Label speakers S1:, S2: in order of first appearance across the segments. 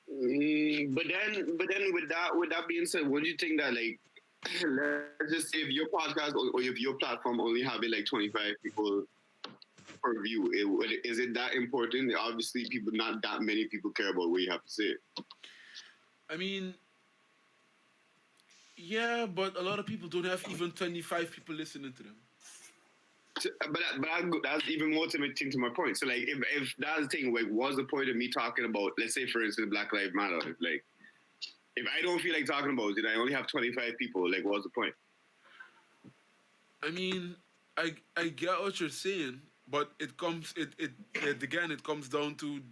S1: But then, with that being said, would you think that, like, let's just say if your podcast or if your platform only having like 25 people per view, is it that important? Obviously, people, not that many people care about what you have to say.
S2: I mean, yeah, but a lot of people don't have even 25 people listening to them.
S1: That's even more to to my point. So, like, if that's the thing, like, what's the point of me talking about, let's say, for instance, Black Lives Matter? If I don't feel like talking about it, I only have 25 people. Like, what's the point?
S2: I mean, I get what you're saying, but it again it comes down to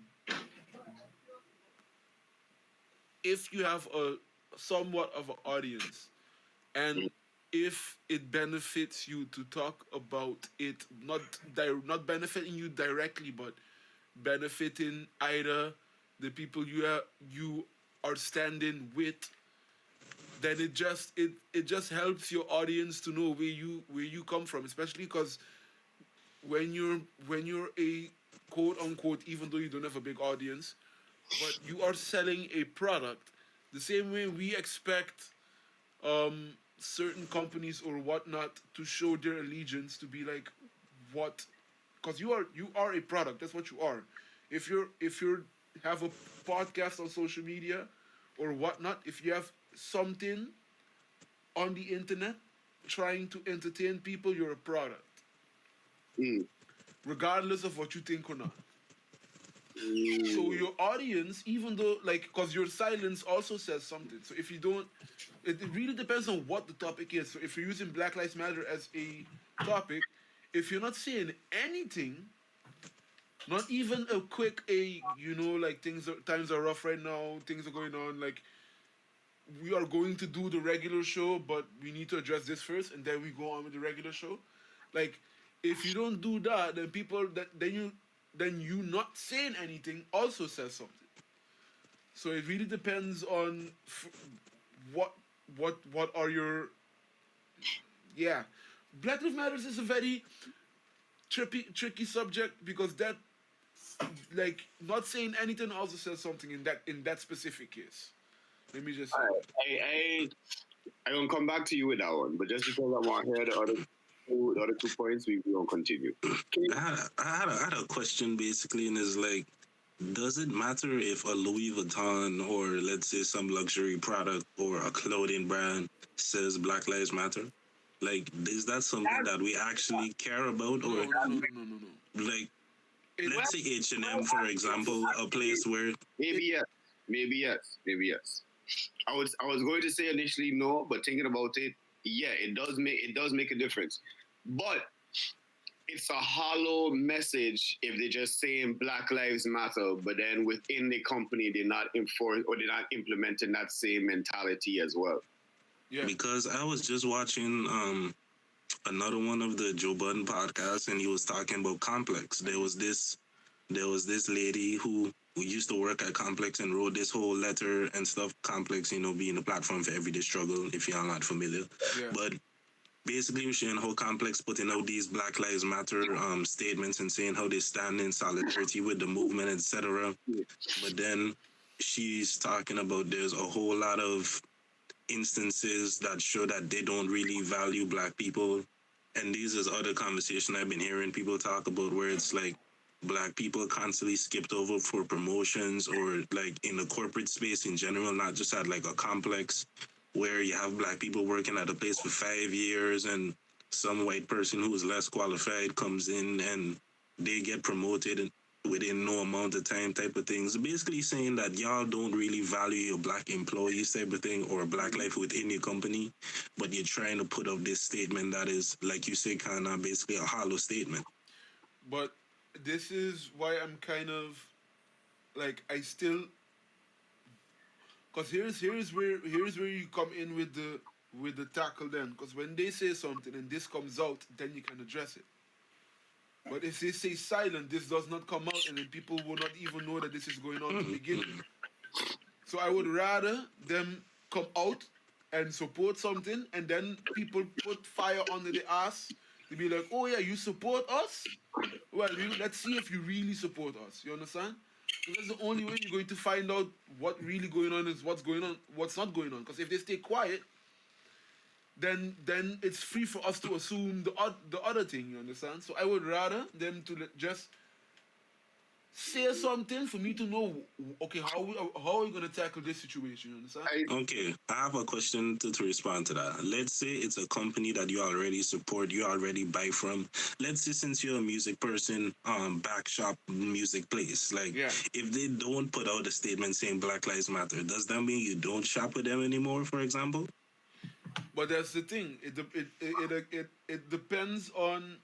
S2: if you have a somewhat of an audience and if it benefits you to talk about it, not benefiting you directly, but benefiting either the people you are standing with, then it just helps your audience to know where you come from, especially because when you're a quote unquote, even though you don't have a big audience, but you are selling a product, the same way we expect certain companies or whatnot to show their allegiance to be like what, because you are a product. That's what you are. If you have a podcast on social media or whatnot, if you have something on the internet trying to entertain people, you're a product,
S1: Mm.
S2: regardless of what you think or not. So
S1: Mm.
S2: your audience, even though, like, because your silence also says something. So if you don't, it really depends on what the topic is. So if you're using Black Lives Matter as a topic, if you're not saying anything, not even a quick like times are rough right now, things are going on, like we are going to do the regular show, but we need to address this first, and then we go on with the regular show. Like, if you don't do that, then people that then you not saying anything also says something. So it really depends on what what are your, yeah. Black Lives Matters is a very tricky subject because that, like, not saying anything also says something in that specific case. Let me just say that.
S1: I gonna come back to you with that one, but just because I want to hear the other two points, we gonna continue. Okay.
S3: I had a question basically, and is like, does it matter if a Louis Vuitton or let's say some luxury product or a clothing brand says Black Lives Matter? Like, is that something that we actually care about, or
S2: No, no, no, no, no, no, no.
S3: like,
S2: It,
S3: let's say H&M, for example, a place where
S1: Maybe yes, maybe yes, maybe yes. I was going to say initially no, but thinking about it, yeah, it does make a difference. But it's a hollow message if they're just saying Black Lives Matter, but then within the company they're not enforcing or they're not implementing that same mentality as well.
S2: yeah.
S3: because I was just watching another one of the Joe Budden podcasts, and he was talking about Complex. There was this lady who used to work at Complex and wrote this whole letter and stuff. Complex, being a platform for everyday struggle, if you're not familiar.
S2: Yeah.
S3: But basically, we're showing how Complex putting out these Black Lives Matter statements and saying how they stand in solidarity with the movement, etc. But then she's talking about there's a whole lot of instances that show that they don't really value Black people. And these is other conversation I've been hearing people talk about where it's like Black people constantly skipped over for promotions, or like in the corporate space in general, not just at like a complex where you have Black people working at a place for 5 years and some white person who is less qualified comes in and they get promoted within no amount of time, type of things. Basically saying that y'all don't really value your Black employees, type of thing, or Black life within your company, but you're trying to put up this statement that is, like you say, kind of basically a hollow statement.
S2: But this is why I'm kind of like, I still, because here's where you come in with the tackle then, because when they say something and this comes out, then you can address it. But if they say silent, this does not come out, and then people will not even know that this is going on to begin with. So I would rather them come out and support something, and then people put fire under the ass to be like, oh yeah, you support us? Well, let's see if you really support us. You understand? That's the only way you're going to find out what really going on is what's going on, what's not going on. Because if they stay quiet, then it's free for us to assume the other thing. You understand? So I would rather them to just say something for me to know. Okay, how are we gonna tackle this situation? You understand?
S3: Okay, I have a question to respond to that. Let's say it's a company that you already support, you already buy from. Let's say since you're a music person, back shop music place. Like,
S2: Yeah.
S3: if they don't put out a statement saying Black Lives Matter, does that mean you don't shop with them anymore, for example?
S2: But that's the thing. It depends on.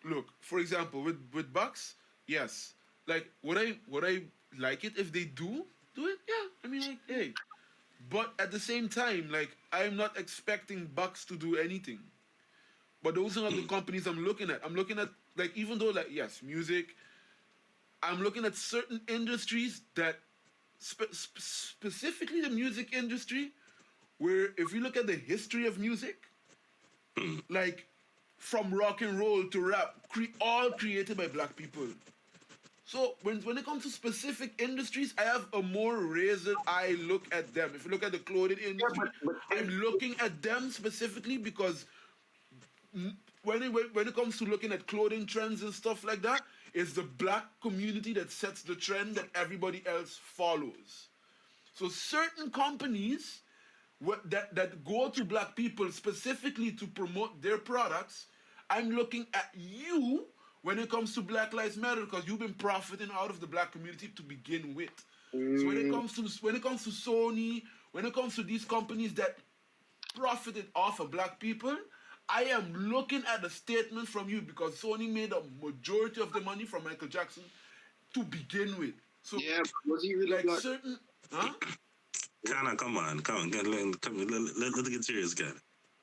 S2: Look, for example, with Bucks, yes. Like, would I like it if they do it? Yeah. I mean, like, hey. But at the same time, like, I'm not expecting Bucks to do anything. But those are not the companies I'm looking at. I'm looking at, like, even though, like, yes, music. I'm looking at certain industries that specifically the music industry, where if you look at the history of music, like from rock and roll to rap, all created by black people. So when it comes to specific industries, I have a more razor eye look at them. If you look at the clothing industry, I'm looking at them specifically because when it comes to looking at clothing trends and stuff like that, it's the black community that sets the trend that everybody else follows. So certain companies that go to black people specifically to promote their products, I'm looking at you when it comes to Black Lives Matter because you've been profiting out of the black community to begin with. So when it comes to Sony, when it comes to these companies that profited off of black people, I am looking at the statement from you because Sony made a majority of the money from Michael Jackson to begin with. So
S1: yeah, was he really
S2: like
S1: black?
S2: certain, huh?
S3: Come on. Let's get serious, guy.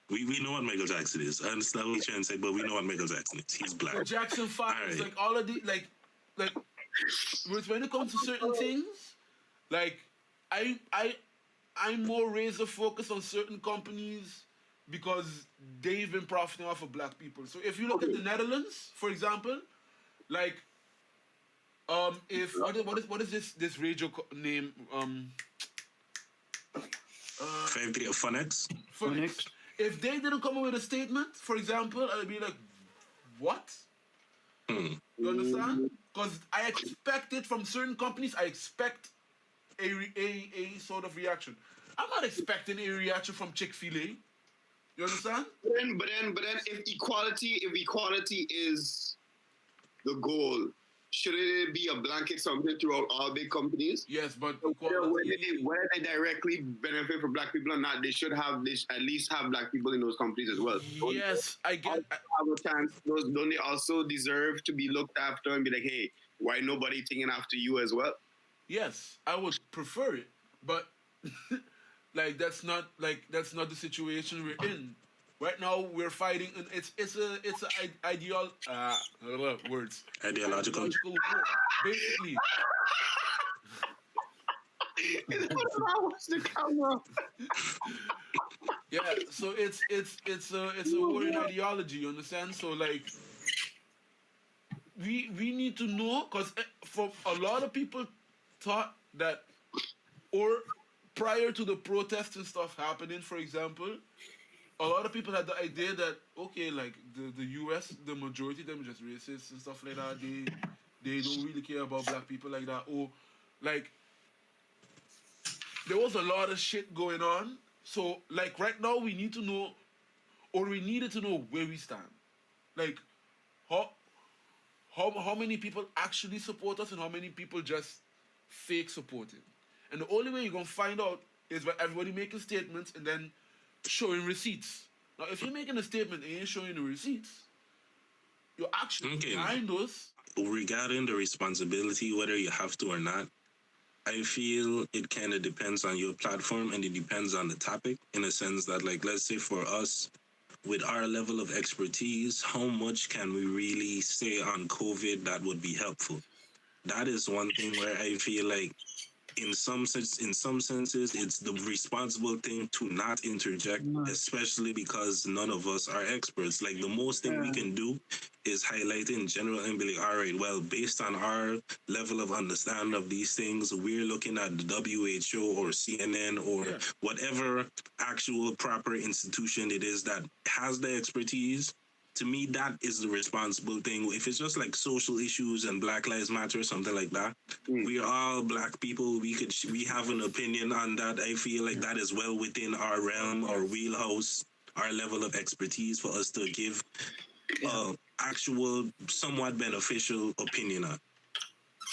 S3: We know what Michael Jackson is. I understand what you're trying to say, but we know what Michael Jackson is. He's black.
S2: The Jackson 5,
S3: Alright.
S2: like all of the like when it comes to certain things, like I'm more razor focused on certain companies because they've been profiting off of black people. So if you look at the Netherlands, for example, like if what is this radio name
S3: 53 Phonex.
S2: Phoenix. If they didn't come up with a statement, for example, I'd be like, what? You understand? Because I expect it from certain companies. I expect a sort of reaction. I'm not expecting a reaction from Chick-fil-A. You understand?
S1: But then, if equality is the goal, shouldn't it be a blanket something throughout all big companies?
S2: Yes, but
S1: Whether they directly benefit for black people or not, they should have at least have black people in those companies as well.
S2: Yes, I get.
S1: Have a chance. Don't they also deserve to be looked after and be like, hey, why nobody taking after you as well?
S2: Yes, I would prefer it, but like that's not the situation we're in. Right now, we're fighting, and it's a words
S3: Ideological.
S2: war, basically.
S1: The camera.
S2: Yeah, so it's a war in ideology. You understand? So like, we need to know because for a lot of people thought that, or prior to the protests and stuff happening, for example, a lot of people had the idea that okay, like the US, the majority of them are just racist and stuff like that. They don't really care about black people like that. Or like there was a lot of shit going on. So like right now we need to know, or we needed to know where we stand. Like how many people actually support us and how many people just fake supporting. And the only way you're gonna find out is by everybody making statements and then showing receipts. Now, if you're making a statement and you're showing the receipts, you're actually behind us.
S3: Regarding the responsibility, whether you have to or not, I feel it kind of depends on your platform and it depends on the topic in a sense that, like, let's say for us, with our level of expertise, how much can we really say on COVID that would be helpful? That is one thing where I feel like in some senses, it's the responsible thing to not interject, especially because none of us are experts. Like the most thing we can do is highlighting general and be like, all right, well, based on our level of understanding of these things, we're looking at the WHO or CNN or whatever actual proper institution it is that has the expertise. To me, that is the responsible thing. If it's just like social issues and Black Lives Matter or something like that, we are all Black people. We have an opinion on that. I feel like that is well within our realm, our wheelhouse, our level of expertise for us to give actual, somewhat beneficial opinion on.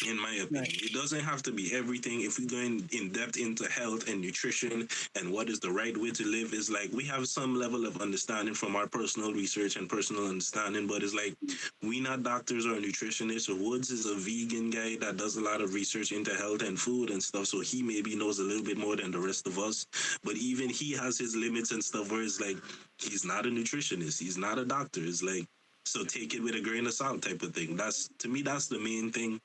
S3: In my opinion, it doesn't have to be everything. If we go in depth into health and nutrition and what is the right way to live, is like we have some level of understanding from our personal research and personal understanding, but it's like we not doctors or nutritionists. So Woods is a vegan guy that does a lot of research into health and food and stuff, so he maybe knows a little bit more than the rest of us, but even he has his limits and stuff where it's like he's not a nutritionist, he's not a doctor. It's like, so take it with a grain of salt type of thing. That's, to me, that's the main thing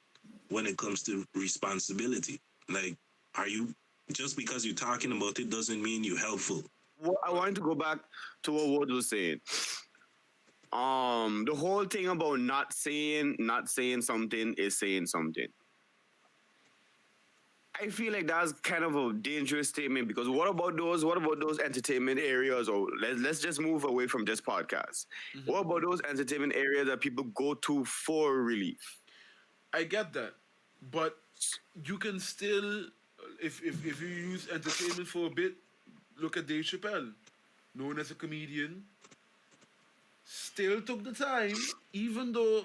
S3: when it comes to responsibility. Like, are you, just because you're talking about it doesn't mean you're helpful.
S1: Well, I wanted to go back to what Wood was saying. The whole thing about not saying something is saying something. I feel like that's kind of a dangerous statement, because what about those entertainment areas, or let's just move away from this podcast. What about those entertainment areas that people go to for relief?
S2: I get that, but you can still, if you use entertainment for a bit, look at Dave Chappelle, known as a comedian, still took the time, even though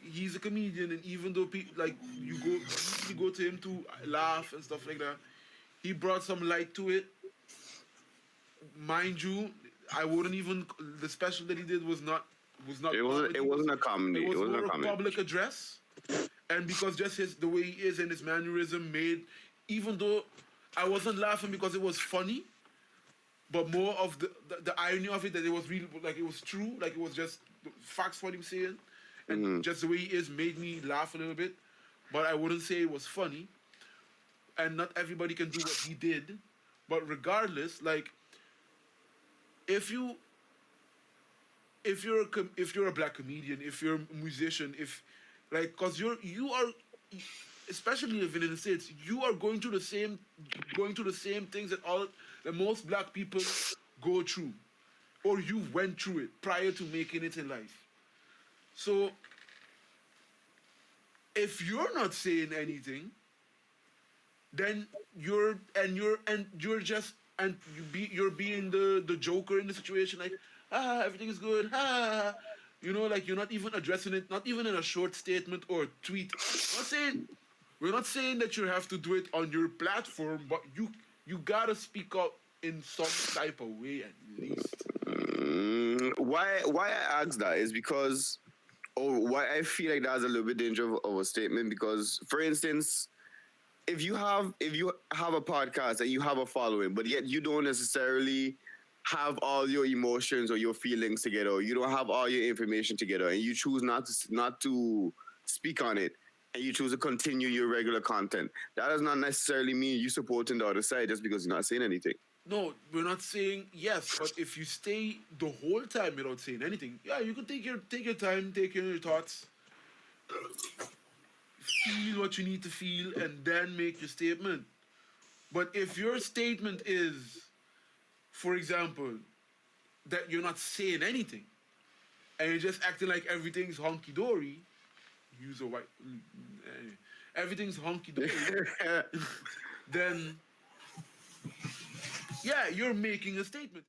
S2: he's a comedian, and even though people like you go to him to laugh and stuff like that, he brought some light to it. Mind you, I wouldn't even, the special that he did was not.
S1: It wasn't a comedy.
S2: It was more a public address. And because just the way he is and his mannerism made, even though I wasn't laughing because it was funny, but more of the irony of it, that it was really, like, it was true, like it was just facts what he was saying, and just the way he is made me laugh a little bit, but I wouldn't say it was funny. And not everybody can do what he did, but regardless, like, if you're a Black comedian, if you're a musician, like, cause you are, especially living in the States, you are going through the same things that most Black people go through, or you went through it prior to making it in life. So if you're not saying anything, then you're being the joker in the situation, like, everything is good, like, you're not even addressing it, not even in a short statement or a tweet. We're not saying that you have to do it on your platform, but you gotta speak up in some type of way at least.
S1: Why I ask that is because, why I feel like that's a little bit dangerous of a statement, because, for instance, if you have a podcast and you have a following, but yet you don't necessarily have all your emotions or your feelings together, or you don't have all your information together, and you choose not to speak on it, and you choose to continue your regular content, that does not necessarily mean you supporting the other side just because you're not saying anything.
S2: No, we're not saying yes, but if you stay the whole time without saying anything, yeah, you can take your time, take your thoughts, feel what you need to feel, and then make your statement. But if your statement is, for example, that you're not saying anything, and you're just acting like everything's honky-dory, use a white, everything's honky-dory, then, yeah, you're making a statement.